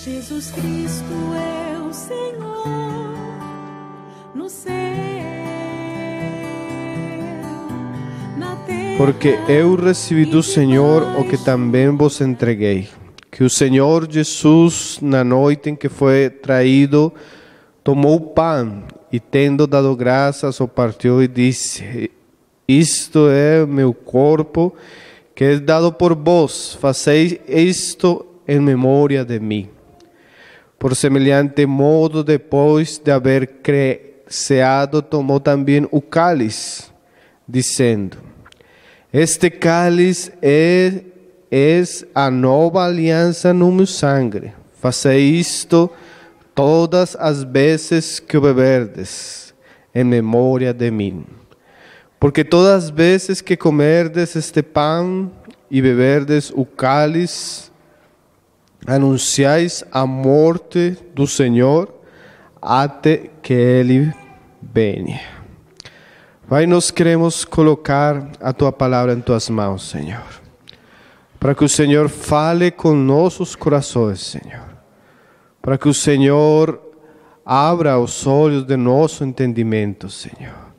Jesus Cristo é o Senhor no céu, na terra. Porque eu recebi do Senhor o que também vos entreguei, que o Senhor Jesus, na noite em que foi traído, tomou o pão e, tendo dado graças, o partiu e disse: isto é meu corpo, que é dado por vós, fazeis isto em memória de mim. Por semelhante modo, depois de haver ceado, tomou também o cálice, dizendo: este cálice é a nova aliança no meu sangue. Fazei isto todas as vezes que o beberdes, em memória de mim. Porque todas as vezes que comerdes este pão e beberdes o cálice, anunciais a morte do Senhor até que Ele venha. Pai, nós queremos colocar a Tua palavra em Tuas mãos, Senhor, para que o Senhor fale com nossos corações, Senhor, para que o Senhor abra os olhos de nosso entendimento, Senhor,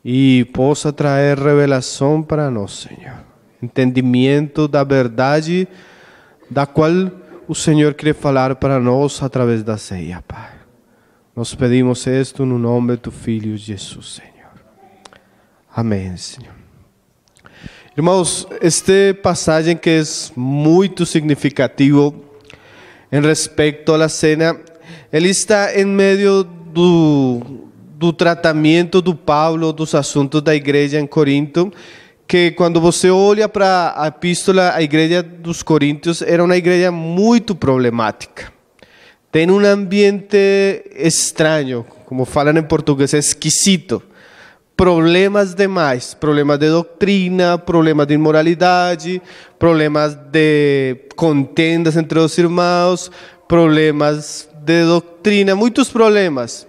e possa trazer revelação para nós, Senhor, entendimento da verdade da qual o Senhor quer falar para nós através da ceia, Pai. Nós pedimos isto no nome do Filho Jesus, Senhor. Amém, Senhor. Irmãos, esta passagem que é muito significativo em respeito à cena, ele está em meio do tratamento do Paulo dos assuntos da igreja em Corinto, que quando você olha para a epístola, a igreja dos Coríntios era uma igreja muito problemática. Tem um ambiente estranho, como falam em português, esquisito. Problemas demais, problemas de doutrina, problemas de imoralidade, problemas de contendas entre os irmãos, problemas de doutrina, muitos problemas.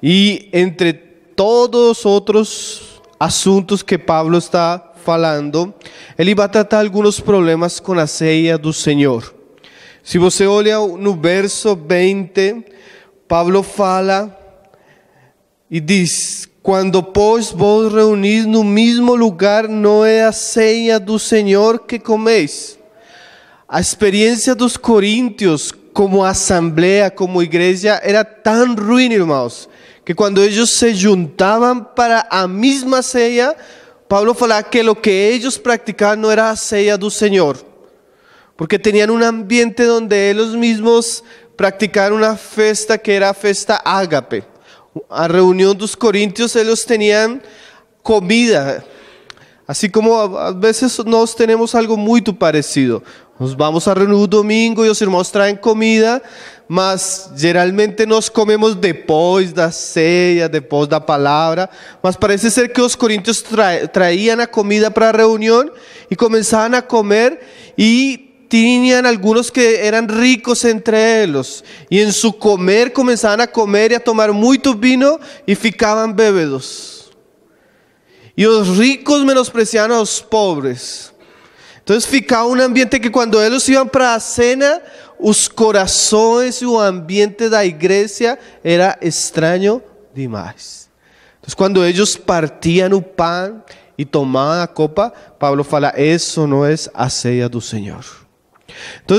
E entre todos os outros assuntos que Pablo está falando, ele vai tratar alguns problemas com a ceia do Senhor. Se você olha no verso 20, Pablo fala e diz: quando, pois, vos reunis no mesmo lugar, não é a ceia do Senhor que comeis. A experiência dos coríntios como assembleia, como igreja, era tão ruim, irmãos, que quando eles se juntavam para a mesma ceia, Pablo falava que o que eles praticavam não era a ceia do Senhor, porque tinham um ambiente onde eles mesmos praticaram uma festa que era a festa ágape. A reunião dos coríntios, eles tinham comida, assim como às vezes nós temos algo muito parecido. Nós vamos a reunir o domingo e os irmãos traem comida, mas geralmente nós comemos depois da ceia, depois da palavra. Mas parece ser que os coríntios traíam a comida para a reunião e começavam a comer, e tinham alguns que eram ricos entre eles, e em su comer começavam a comer e a tomar muito vinho e ficavam bêbados. E os ricos menospreciavam aos pobres. Então ficava um ambiente que quando eles iam para a cena, os corações e o ambiente da igreja era estranho demais. Então quando eles partiam o pão e tomavam a copa, Pablo fala: isso não é a ceia do Senhor. Então,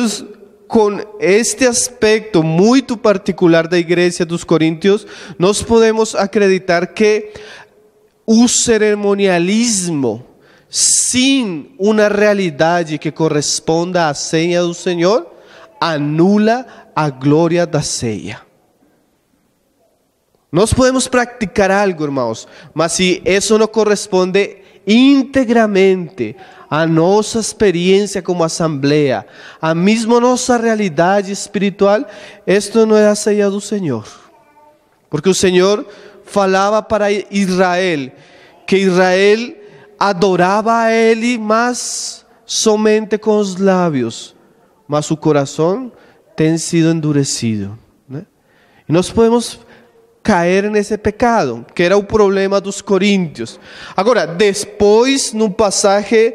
com este aspecto muito particular da igreja dos Coríntios, nós podemos acreditar que o cerimonialismo, sem uma realidade que corresponda à ceia do Senhor, anula a glória da ceia. Nós podemos praticar algo, irmãos, mas se isso não corresponde integramente à nossa experiência como assembleia, à mesma nossa realidade espiritual, isto não é a ceia do Senhor. Porque o Senhor falava para Israel que Israel adorava a Ele, mas somente com os lábios, mas o coração tem sido endurecido, né? E nós podemos cair nesse pecado, que era o problema dos coríntios. Agora, depois, no passagem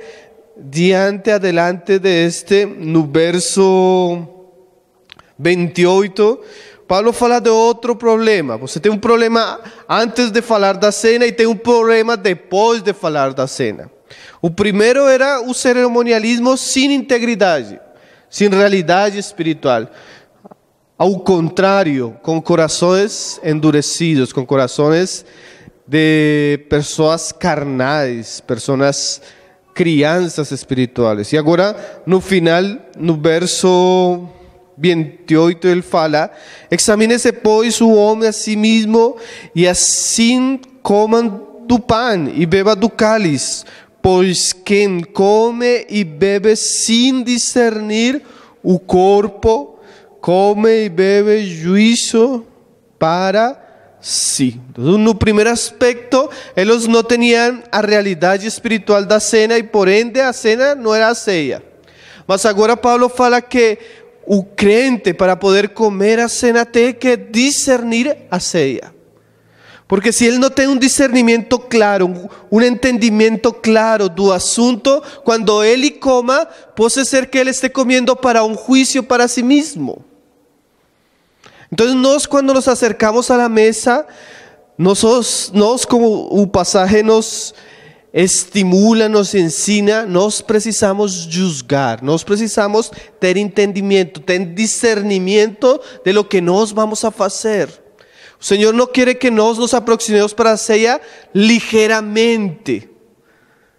adelante de no verso 28, Paulo fala de outro problema. Você tem um problema antes de falar da cena e tem um problema depois de falar da cena. O primeiro era o cerimonialismo sem integridade, sem realidade espiritual. Ao contrário, com corações endurecidos, com corações de pessoas carnais, pessoas crianças espirituais. E agora, no final, no verso 28, ele fala: examine-se, pois, o homem a si mesmo, e assim comam do pão e beba do cálice. Pois quem come e bebe sem discernir o corpo, come e bebe juízo para si. Então, no primeiro aspecto, eles não tinham a realidade espiritual da cena e, por ende, a cena não era a ceia. Mas agora Paulo fala que o crente, para poder comer a cena, tem que discernir a ceia. Porque se ele não tem um discernimento claro, um entendimento claro do assunto, quando ele coma, pode ser que ele esteja comendo para um juízo para si mesmo. Então nós, quando nos acercamos à mesa, nós como o passagem nos estimula, nos ensina, nós precisamos julgar, nós precisamos ter entendimento, ter discernimento de lo que nós vamos a fazer. O Senhor não quer que nós nos aproximemos para a ceia ligeiramente,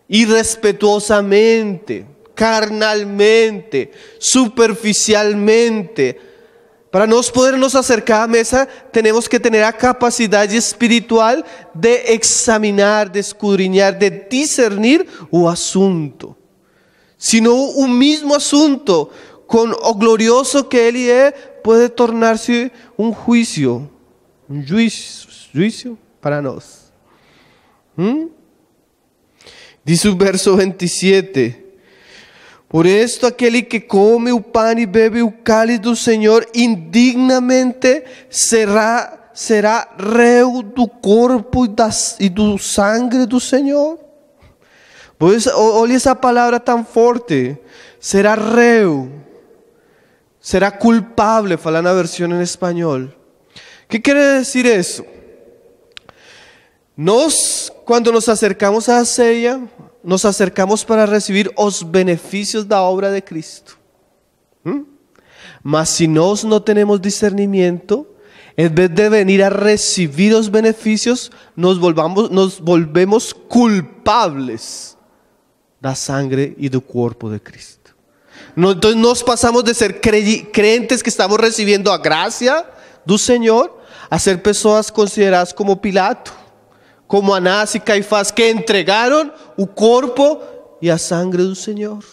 irrespetuosamente, carnalmente, superficialmente. Para nós poder nos acercar à mesa, temos que ter a capacidade espiritual de examinar, de escudriñar, de discernir o assunto. Senão o mesmo assunto, com o glorioso que ele é, pode tornar-se um juízo. Um juízo para nós. Diz o verso 27. Por isto, aquele que come o pão e bebe o cálice do Senhor indignamente será réu do corpo e do sangue do Senhor. Pois, olha essa palavra tão forte. Será réu. Será culpable, fala na versão em espanhol. ¿Qué quiere decir eso? Nós, quando nos acercamos à ceia, nos acercamos para recibir os benefícios da obra de Cristo. Mas se nós não temos discernimento, em vez de venir a recibir os benefícios, nos volvemos culpables da sangre e do corpo de Cristo. Então nós passamos de ser crentes que estamos recebendo a graça do Senhor a ser pessoas consideradas como Pilato, como Anás e Caifás, que entregaram o corpo e a sangre do Senhor.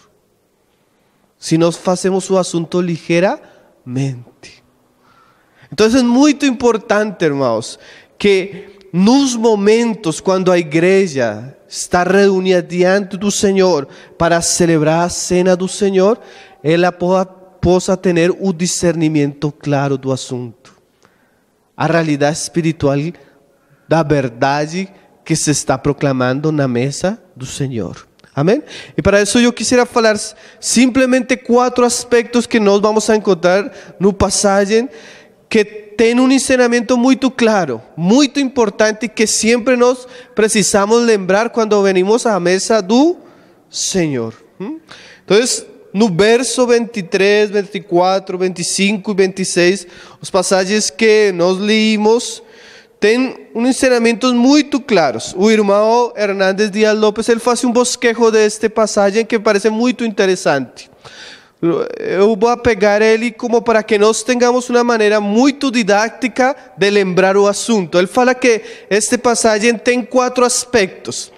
Se nós fazemos o assunto ligeiramente. Então é muito importante, irmãos, que nos momentos quando a igreja está reunida diante do Senhor para celebrar a cena do Senhor, ela possa ter o discernimento claro do assunto. A realidade espiritual da verdade que se está proclamando na mesa do Senhor. Amém? E para isso eu quisiera falar simplesmente 4 aspectos que nós vamos a encontrar no passagem que tem um ensinamento muito claro, muito importante, que sempre nós precisamos lembrar quando venimos à mesa do Senhor. Então, no verso 23, 24, 25 e 26, os passagens que nós leímos têm ensinamentos muito claros. O irmão Hernández Díaz López, ele faz um bosquejo desta passagem que parece muito interessante. Eu vou pegar ele como para que nós tenhamos uma maneira muito didática de lembrar o assunto. Ele fala que esta passagem tem 4 aspectos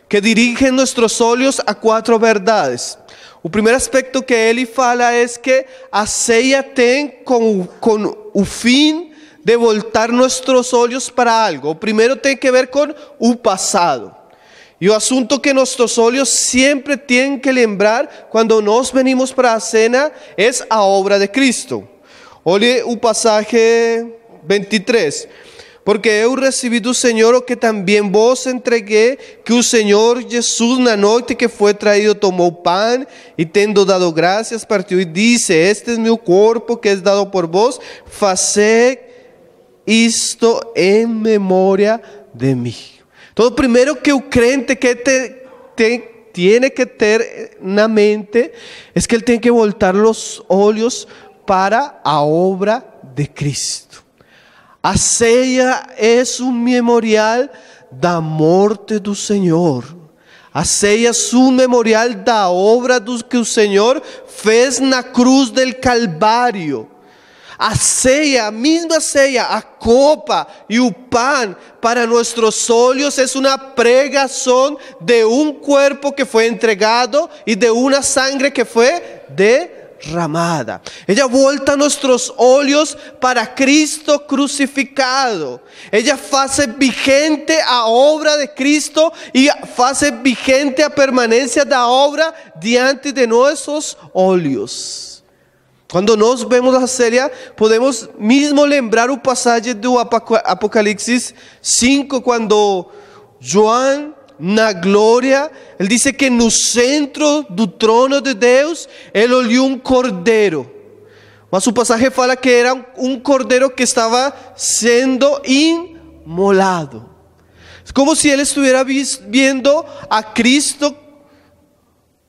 que dirigem nossos olhos a 4 verdades. O primeiro aspecto que ele fala é que a ceia tem com o fim de voltar nossos olhos para algo. O primeiro tem que ver com o passado. E o assunto que nossos olhos sempre têm que lembrar quando nós venimos para a cena é a obra de Cristo. Olhe o passagem 23. Porque eu recebi do Senhor o que também vos entreguei, que o Senhor Jesus, na noite que foi traído, tomou pão e, tendo dado graças, partiu e disse: este é meu corpo que é dado por vós, fazei isto em memória de mim. Então, o primeiro que o crente que tiene que ter na mente é que ele tem que voltar os olhos para a obra de Cristo. A ceia é um memorial da morte do Senhor. A ceia é um memorial da obra que o Senhor fez na cruz del Calvário. A ceia, a mesma ceia, a copa e o pão para nossos olhos é uma pregação de um corpo que foi entregado e de uma sangre que foi derramada. Ella volta nossos olhos para Cristo crucificado. Ella faz vigente a obra de Cristo e faz vigente a permanência da obra diante de nossos olhos. Quando nós vemos a ceia, podemos mesmo lembrar o passagem do Apocalipse 5, quando João, na glória, ele diz que no centro do trono de Deus, ele olhou um cordeiro. Mas o passagem fala que era um cordeiro que estava sendo imolado. É como se ele estivesse vendo a Cristo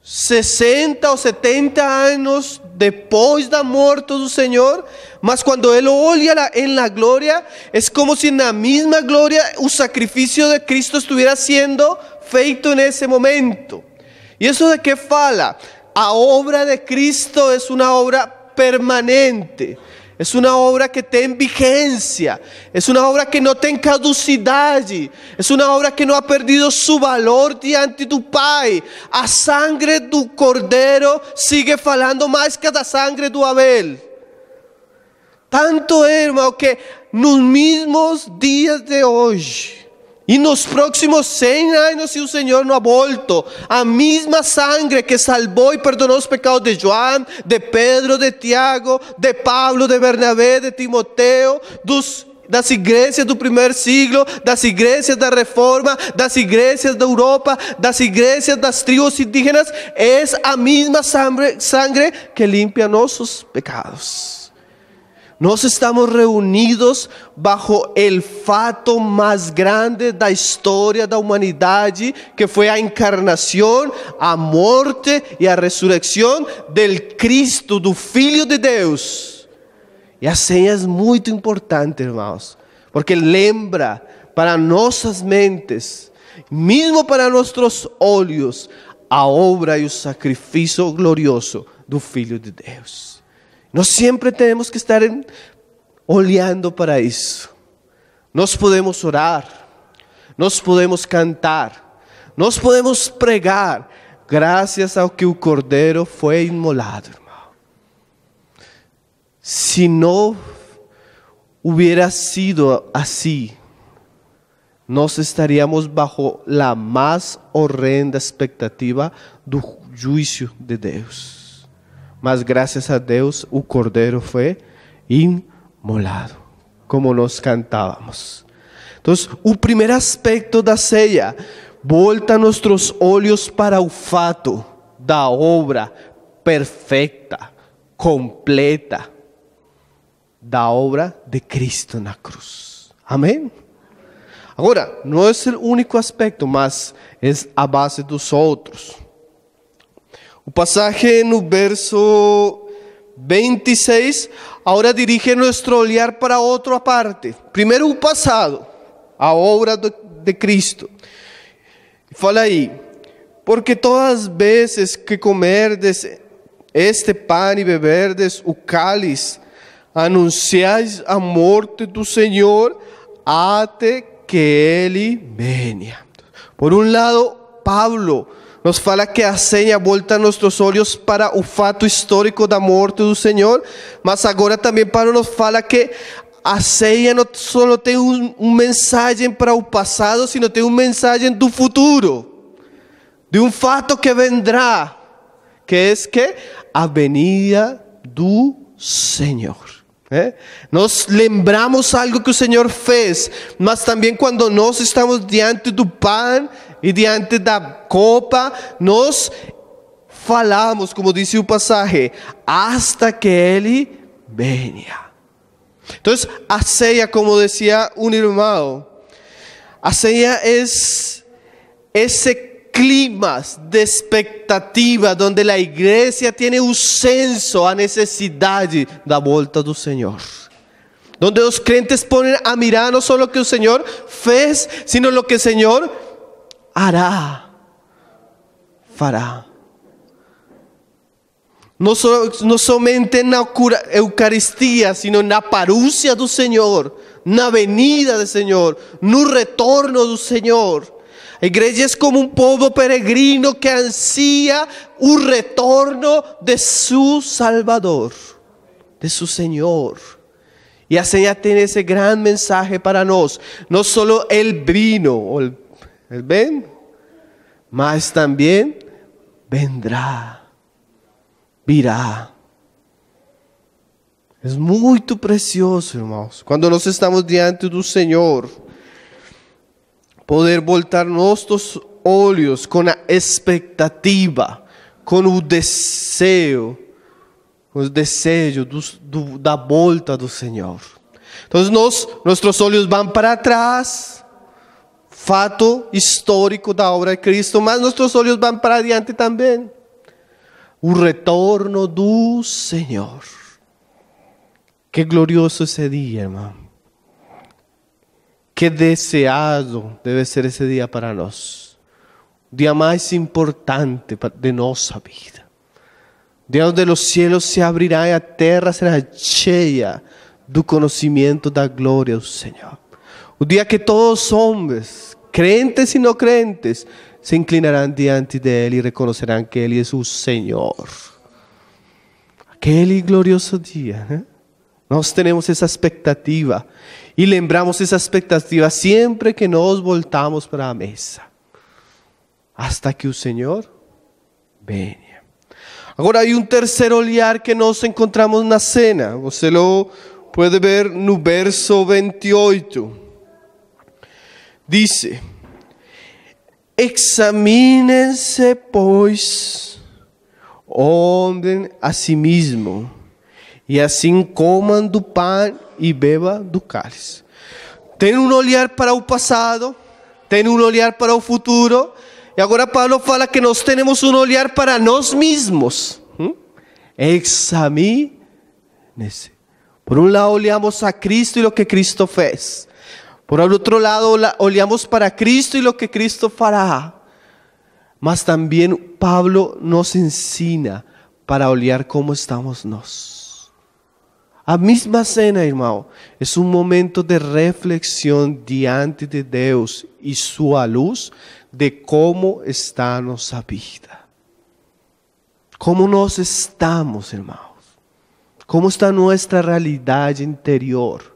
60 ou 70 anos depois da morte do Senhor, mas quando ele olha em la glória, é como se na mesma glória o sacrifício de Cristo estivesse sendo feito nesse momento. E isso de que fala? A obra de Cristo é uma obra permanente. É uma obra que tem vigência, é uma obra que não tem caducidade, é uma obra que não ha perdido seu valor diante do Pai. A sangre do Cordeiro sigue falando mais que a sangre do Abel. Tanto é, irmão, que nos mesmos dias de hoje, e nos próximos 100 anos, se o Senhor não ha volto, a mesma sangre que salvou e perdonou os pecados de João, de Pedro, de Tiago, de Pablo, de Bernabé, de Timoteo, das igrejas do primeiro siglo, das igrejas da Reforma, das igrejas da Europa, das igrejas das tribos indígenas, é a mesma sangre que limpa nossos pecados. Nós estamos reunidos bajo el fato mais grande da história da humanidade, que foi a encarnação, a morte e a ressurreição del Cristo, do Filho de Deus. E a ceia é muito importante, irmãos, porque lembra para nossas mentes, mesmo para nossos olhos, a obra e o sacrifício glorioso do Filho de Deus. Nós sempre temos que estar olhando para isso. Nós podemos orar, nós podemos cantar, nós podemos pregar, graças ao que o Cordeiro foi imolado, irmão. Se não hubiera sido assim, nós estaríamos bajo a mais horrenda expectativa do juízo de Deus. Mas graças a Deus o Cordeiro foi imolado, como nós cantávamos. Então, o primeiro aspecto da ceia, volta nossos olhos para o fato da obra perfeita, completa, da obra de Cristo na cruz. Amém? Agora, não é o único aspecto, mas é a base dos outros. O passagem no verso 26, agora dirige nosso olhar para outra parte. Primeiro o passado, a obra de Cristo. Fala aí: porque todas as vezes que comerdes este pão e beberdes o cálice, anunciais a morte do Senhor até que Ele venha. Por um lado, Pablo nos fala que a ceia volta nossos olhos para o fato histórico da morte do Senhor, mas agora também Paulo nos fala que a ceia não só tem mensagem para o passado, sino tem mensagem do futuro, de um fato que vendrá, que é que a venida do Senhor. Nós lembramos algo que o Senhor fez, mas também quando nós estamos diante do pão e diante da copa, nós falamos, como disse o passagem, hasta que Ele venha. Então, a ceia, como dizia um irmão, a ceia é esse clima de expectativa onde a igreja tem o senso, a necessidade da volta do Senhor. Onde os crentes ponem a mirar não só o que o Senhor fez, sino o que o Senhor fará. Não somente na Eucaristia, sino na parúcia do Senhor, na venida do Senhor, no retorno do Senhor. A igreja é como um povo peregrino que ansia o retorno de seu Salvador, de seu Senhor. E a ceia tem esse grande mensagem para nós. Não só o vino, o bem, mas também virá. É muito precioso, irmãos, quando nós estamos diante do Senhor, poder voltar nossos olhos com a expectativa, com o desejo da volta do Senhor. Então, nossos olhos vão para trás, fato histórico da obra de Cristo, mas nossos olhos vão para adiante também. O retorno do Senhor. Que glorioso esse dia, irmão. Que deseado deve ser esse dia para nós. O dia mais importante de nossa vida. O dia onde os céus se abrirão e a terra será cheia do conhecimento da glória do Senhor. O dia que todos os homens, crentes e não crentes, se inclinarão diante dele e reconhecerão que ele é o Senhor. Aquele glorioso dia, né? Nós temos essa expectativa e lembramos essa expectativa sempre que nós voltamos para a mesa, hasta que o Senhor venha. Agora, há um terceiro olhar que nós encontramos na cena. Você lo pode ver no verso 28. Diz: examinem-se, pois, homem a si mesmo, e assim comam do pão e bebam do cálice. Tem um olhar para o passado, tem um olhar para o futuro, e agora Paulo fala que nós temos um olhar para nós mesmos. Examine-se. Por um lado, olhamos a Cristo e o que Cristo fez. Por outro lado, olhamos para Cristo e o que Cristo fará. Mas também Paulo nos ensina para olhar como estamos nós. A mesma cena, irmão, é um momento de reflexão diante de Deus e sua luz de como está a nossa vida. Como nós estamos, irmãos. Como está nossa realidade interior.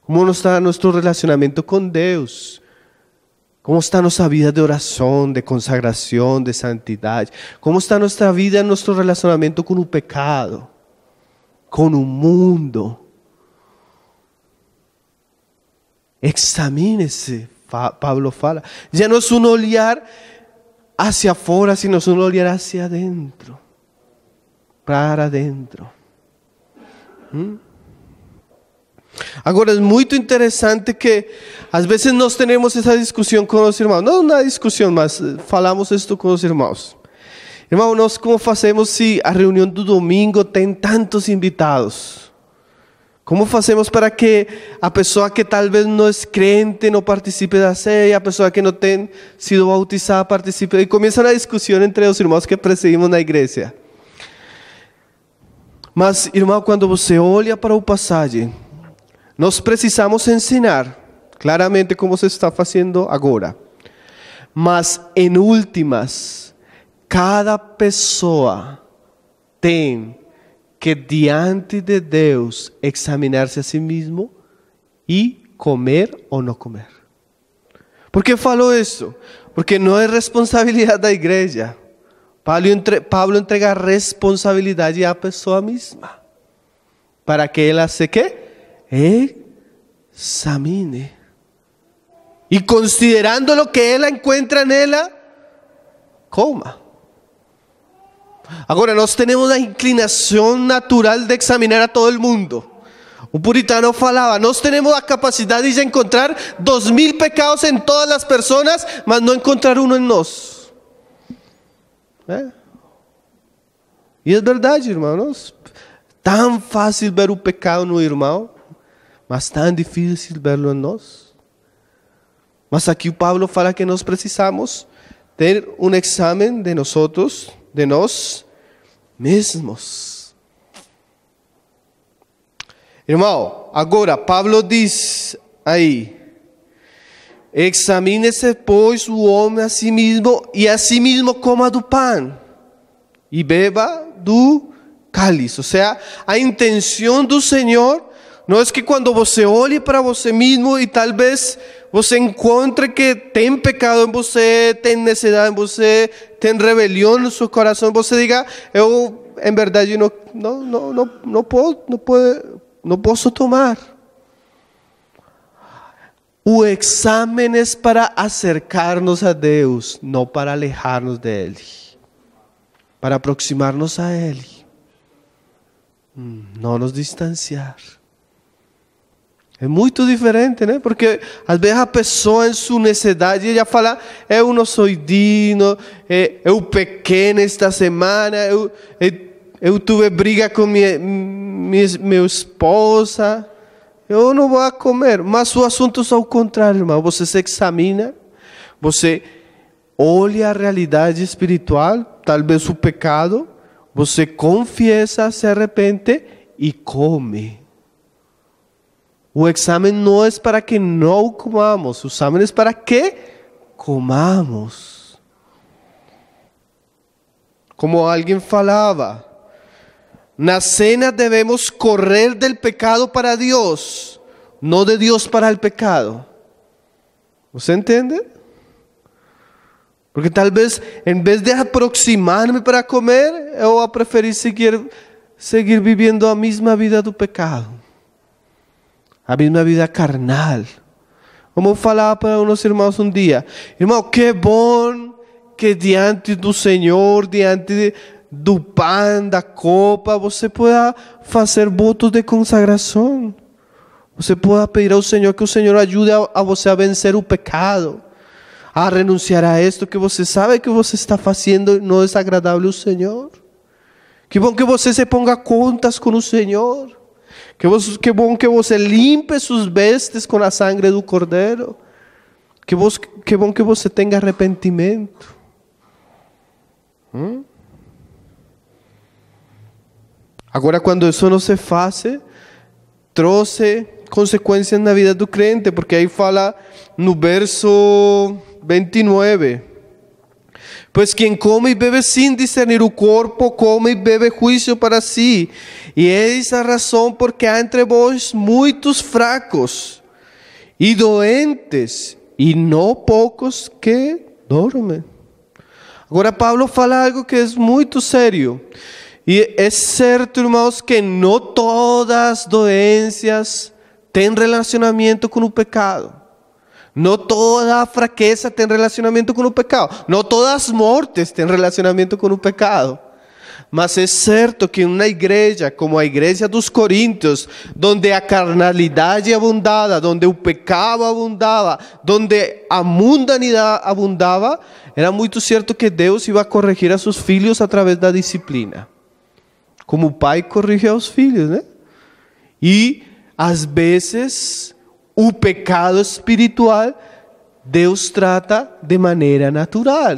Como está nosso relacionamento com Deus. Como está nossa vida de oração, de consagração, de santidade. Como está nossa vida, nosso relacionamento com o pecado. Com o mundo. Examine-se, Pablo fala. Já não é um olhar hacia fora, sino um olhar hacia dentro. Para dentro. Agora, é muito interessante que às vezes nós temos essa discussão com os irmãos. Não uma discussão, mas falamos isto com os irmãos. Irmão, nós como fazemos se a reunião do domingo tem tantos invitados? Como fazemos para que a pessoa que talvez não é crente não participe da ceia, a pessoa que não tem sido bautizada participe? E começa uma discussão entre os irmãos que perseguimos na igreja. Mas, irmão, quando você olha para o passagem, nós precisamos ensinar, claramente como você está fazendo agora. Mas, em últimas, cada pessoa tem que, diante de Deus, examinar-se a si mesmo e comer ou não comer. Por que falou isso? Porque não é responsabilidade da igreja. Pablo entrega a responsabilidade à pessoa mesma. para que Él hace ¿qué? Examine. Y considerando lo que Él encuentra en ella, coma. Agora, nós temos a inclinação natural de examinar a todo el mundo. O puritano falava, nós temos a capacidade de encontrar 2000 pecados em todas as pessoas, mas não encontrar um em nós. E é verdade, irmãos. Tão fácil ver o pecado no irmão, mas tão difícil verlo em nós. Mas aqui o Pablo fala que nós precisamos ter um exame de nós mesmos. Irmão, agora Pablo diz aí: examine-se, pois, o homem a si mesmo, e a si mesmo coma do pão e beba do cálice. Ou seja, a intenção do Senhor não é que quando você olhe para você mesmo e talvez você encontre que tem pecado em você, tem necessidade em você, tem rebelião no seu coração, você diga, eu em verdade não posso tomar. O exame é para acercar-nos a Deus, não para alejar-nos dele, para aproximar-nos a Ele, não nos distanciar. É muito diferente, né? Porque às vezes a pessoa em sua necessidade, ela fala, eu não sou digno, eu pequei nesta semana, eu tive briga com minha esposa, eu não vou comer. Mas o assunto é ao contrário, irmão. Você se examina, você olha a realidade espiritual, talvez o pecado, você confiesa, se arrepende e come. O exame não é para que não comamos, o exame é para que comamos. Como alguém falava, na cena devemos correr del pecado para Deus, não de Deus para o pecado. Você entende? Porque talvez, em vez de aproximar-me para comer, eu vou preferir seguir vivendo a mesma vida do pecado. A mesma vida carnal. Como eu falava para uns irmãos um dia, irmão, que bom que diante do Senhor, diante do pão, da copa, você pueda fazer votos de consagração. Você pueda pedir ao Senhor que o Senhor ajude a você a vencer o pecado, a renunciar a isto que você sabe que você está fazendo e não é agradável ao Senhor. Que bom que você se ponga contas com o Senhor. Que bom que você limpe suas vestes com a sangue do Cordeiro. Que bom que você tenha arrependimento. Agora, quando isso não se faz, trouxe consequências na vida do crente, porque aí fala no verso 29. Pois quem come e bebe sem discernir o corpo, come e bebe juízo para si. E eis a razão porque há entre vós muitos fracos e doentes, e não poucos que dormem. Agora Pablo fala algo que é muito sério. E é certo, irmãos, que não todas as doenças têm relacionamento com o pecado. Não toda a fraqueza tem relacionamento com o pecado. Não todas as mortes têm relacionamento com o pecado. Mas é certo que uma igreja como a igreja dos Coríntios, onde a carnalidade abundava, onde o pecado abundava, onde a mundanidade abundava, era muito certo que Deus ia corrigir a seus filhos através da disciplina. Como o pai corrige aos filhos, né? E às vezes o pecado espiritual Deus trata de maneira natural,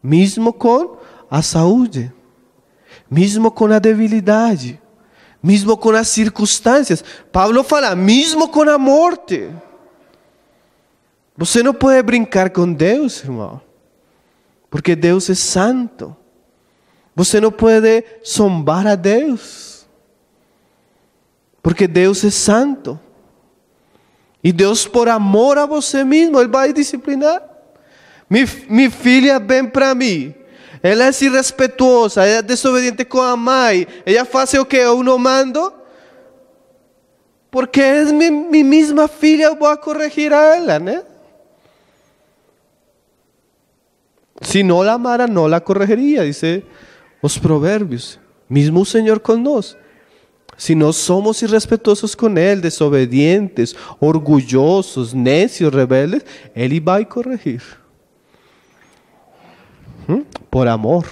mesmo com a saúde, mesmo com a debilidade, mesmo com as circunstâncias. Pablo fala, mesmo com a morte. Você não pode brincar com Deus, irmão, porque Deus é santo. Você não pode zombar a Deus, porque Deus é santo. E Deus, por amor a você mesmo, Ele vai disciplinar. Minha filha vem para mim. Ela é irrespetuosa, ela é desobediente com a mãe. Ela faz o que eu não mando. Porque é minha mesma filha, eu vou corrigir a ela, né? Se não la amara, não la corregiria, dice os provérbios. Mesmo o Senhor conosco. Si no somos irrespetuosos con Él, desobedientes, orgullosos, necios, rebeldes, Él va a corregir. Por amor.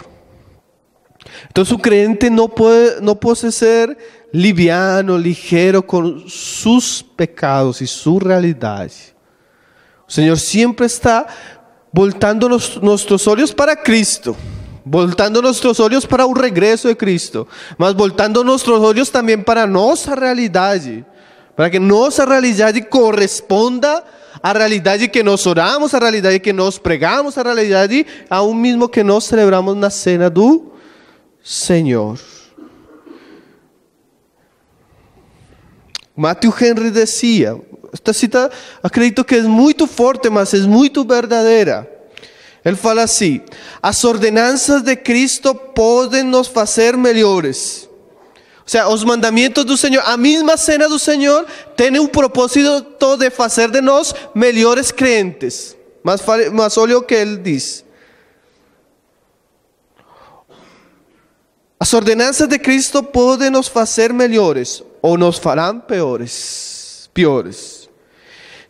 Entonces, un creyente no puede ser liviano, ligero con sus pecados y su realidad. El Señor siempre está voltando nuestros olhos para Cristo. Voltando nuestros olhos para o regreso de Cristo, mas voltando nuestros olhos também para nossa realidade, para que nossa realidade corresponda à realidade que nós oramos, à realidade que nós pregamos, à realidade aún mesmo que nós celebramos na cena do Senhor. Matthew Henry dizia, esta cita acredito que é muito forte, mas é muito verdadeira. Ele fala assim: as ordenanças de Cristo podem nos fazer melhores. Ou seja, os mandamentos do Senhor, a mesma cena do Senhor, tem um propósito de fazer de nós melhores crentes. Mas olha o que ele diz. As ordenanças de Cristo podem nos fazer melhores ou nos farão piores.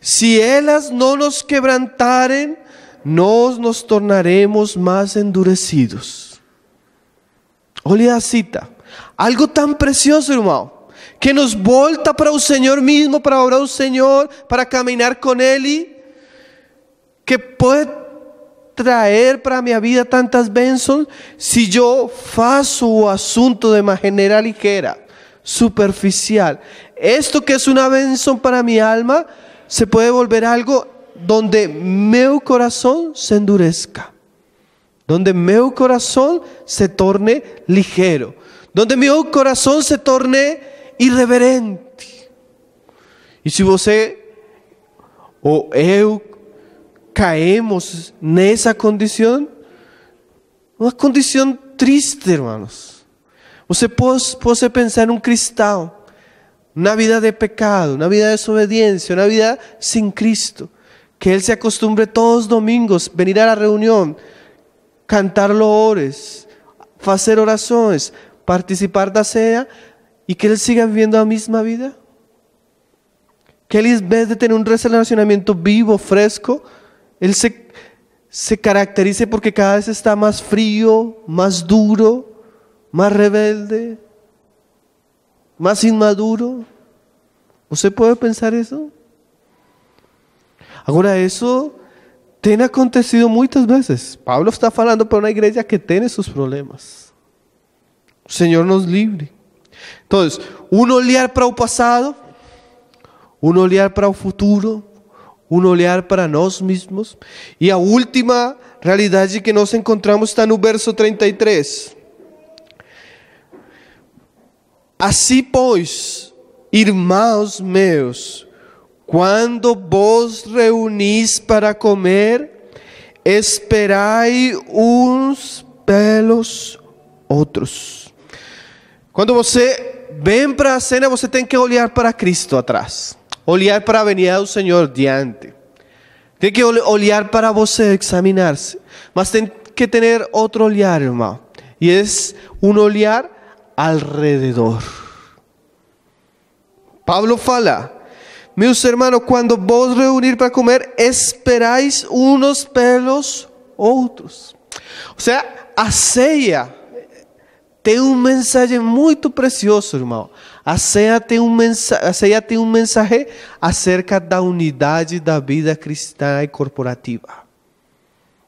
Se elas não nos quebrantarem, nós nos tornaremos mais endurecidos. Olha a cita. Algo tão precioso, irmão, que nos volta para o Senhor mesmo, para orar ao Senhor, para caminhar com Ele, que pode trazer para a minha vida tantas bênçãos, se eu faço o assunto de uma maneira ligeira, superficial. Esto que é uma bênção para minha alma, se pode volver algo donde meu corazón se endurezca, donde meu corazón se torne ligero, donde meu corazón se torne irreverente. E se você ou eu caemos nessa condição, uma condição triste, irmãos. Você pode pensar em cristão, na vida de pecado, na vida de desobediência, na vida sem Cristo. Que Él se acostumbre todos los domingos venir a la reunión, cantar loores, hacer oraciones, participar da ceia y que Él siga viviendo la misma vida. Que Él, en vez de tener un relacionamiento vivo, fresco, Él se caracterice porque cada vez está más frío, más duro, más rebelde, más inmaduro. ¿Usted puede pensar eso? Agora, isso tem acontecido muitas vezes. Paulo está falando para uma igreja que tem seus problemas. O Senhor nos livre. Então, olhar para o passado, olhar para o futuro, olhar para nós mesmos. E a última realidade que nós encontramos está no verso 33. Assim, pois, irmãos meus, quando vos reunis para comer, esperai uns pelos outros. Quando você vem para a cena, você tem que olhar para Cristo atrás. Olhar para a venida do Senhor diante. Tem que olhar para você, examinar-se. Mas tem que ter outro olhar, irmão. E é um olhar alrededor. Pablo fala: meus irmãos, quando vos reunir para comer, esperais uns pelos outros. Ou seja, a ceia tem um mensagem muito precioso, irmão. A ceia tem um mensagem acerca da unidade da vida cristã e corporativa.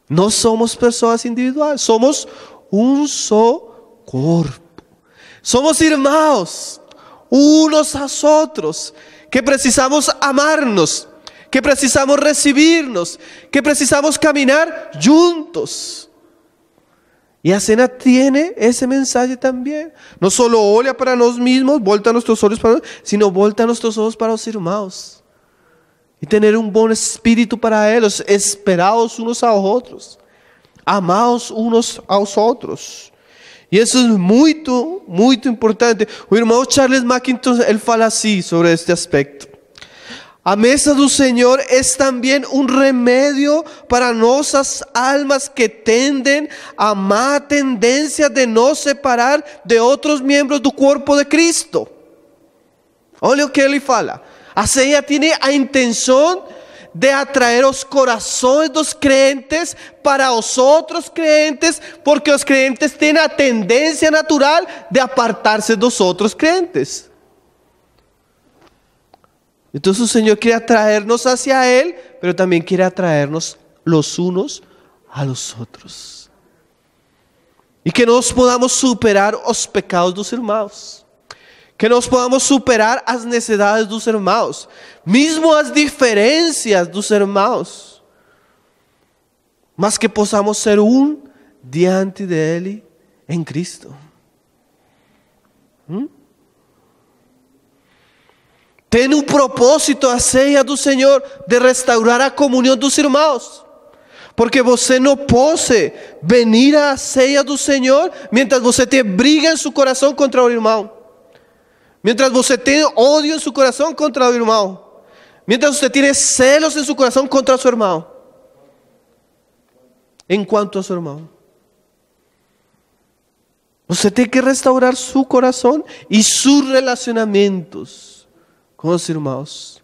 Nós somos pessoas individuais, somos um só corpo. Somos irmãos, uns aos outros, que precisamos amarnos, que precisamos recibirnos, que precisamos caminar juntos. Y a cena tiene ese mensaje también. No solo olha para nós mismos, volta nuestros ojos para nós, sino volta nuestros ojos para os irmãos. E ter um bom espírito para eles, esperados uns aos outros, amados uns aos outros. E isso é muito, muito importante. O irmão Charles Mackintosh, ele fala assim sobre este aspecto. A mesa do Senhor é também remédio para nossas almas que tendem a má tendência de nos separar de outros membros do corpo de Cristo. Olha o que ele fala. A ceia tem a intenção de atrair os corações dos crentes para os outros crentes, porque os crentes têm a tendência natural de apartar-se dos outros crentes. Então o Senhor quer atrair-nos hacia Ele, mas também quer atrair-nos los unos a los outros. E que nós podamos superar os pecados dos irmãos. Que nós podamos superar as necessidades dos irmãos. Mesmo as diferenças dos irmãos. Mas que possamos ser diante dele em Cristo. Tem propósito a ceia do Senhor de restaurar a comunhão dos irmãos. Porque você não pode vir à ceia do Senhor mientras você tem briga em seu coração contra o irmão. Mientras você tem ódio em seu coração contra o irmão. Mientras você tem celos em seu coração contra seu irmão. Enquanto a seu irmão. Você tem que restaurar seu coração e seus relacionamentos com os irmãos,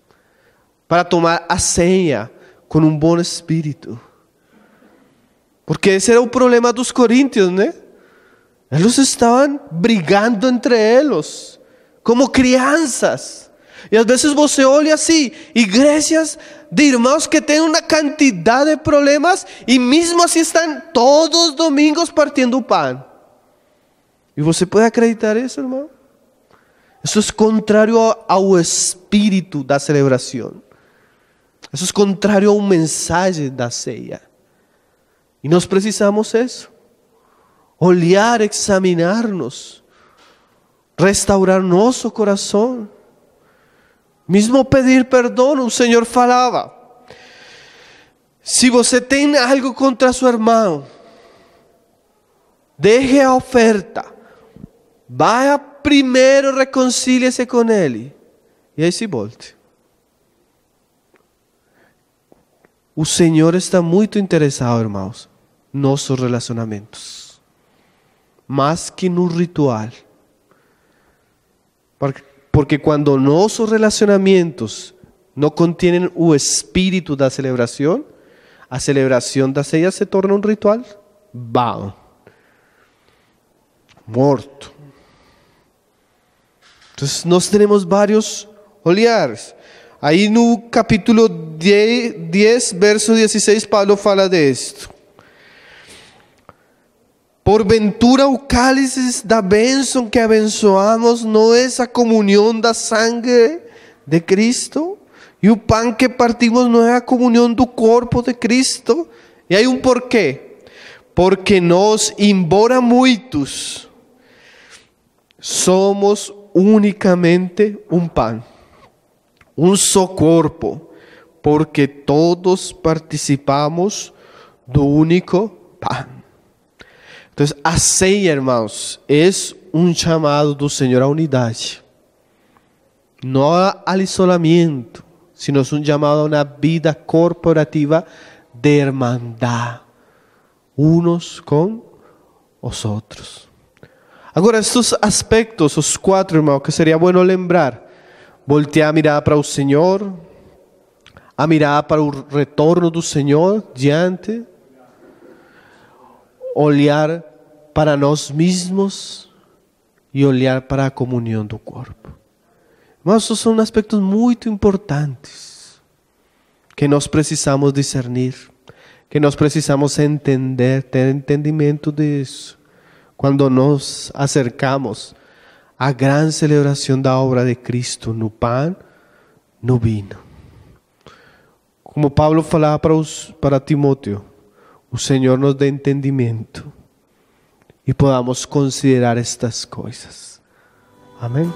para tomar a ceia com bom espírito. Porque esse era o problema dos coríntios, né? Eles estavam brigando entre eles, como crianças. E às vezes você olha assim, igrejas de irmãos que têm uma quantidade de problemas, e mesmo assim estão todos os domingos partindo o pão. E você pode acreditar isso, irmão? Isso é contrário ao espírito da celebração. Isso é contrário ao mensagem da ceia. E nós precisamos disso. Olhar, examinar-nos. Restaurar nosso coração. Mesmo pedir perdão, o Senhor falava. Se você tem algo contra seu irmão, deixe a oferta. Vá primeiro, reconcilie-se com ele. E aí se volte. O Senhor está muito interessado, irmãos, nos nossos relacionamentos. Mais que no ritual. Porque quando nossos relacionamentos não contêm o espírito da celebração, a celebração da ceia se torna um ritual vão, morto. Então, nós temos vários olhares. Aí no capítulo 10, verso 16, Paulo fala disto. Porventura o cálice da bênção que abençoamos não é a comunhão da sangue de Cristo? E o pão que partimos não é a comunhão do corpo de Cristo? E aí porquê? Porque nós, embora muitos, somos unicamente um pão, um só corpo, porque todos participamos do único pão. Então, a ceia, irmãos, é um chamado do Senhor à unidade, não ao isolamento, sino é um chamado a uma vida corporativa de irmandade, uns com os outros. Agora, estes aspectos, os 4, irmãos, que seria bueno lembrar. Voltear a mirar para o Senhor, a mirar para o retorno do Senhor diante, olhar para nós mesmos e olhar para a comunhão do corpo. Mas esses são aspectos muito importantes que nós precisamos discernir, que nós precisamos entender, ter entendimento disso. Quando nos acercamos à grande celebração da obra de Cristo no pão, no vinho. Como Paulo falava para Timóteo, o Senhor nos dê entendimento e podamos considerar estas coisas. Amém?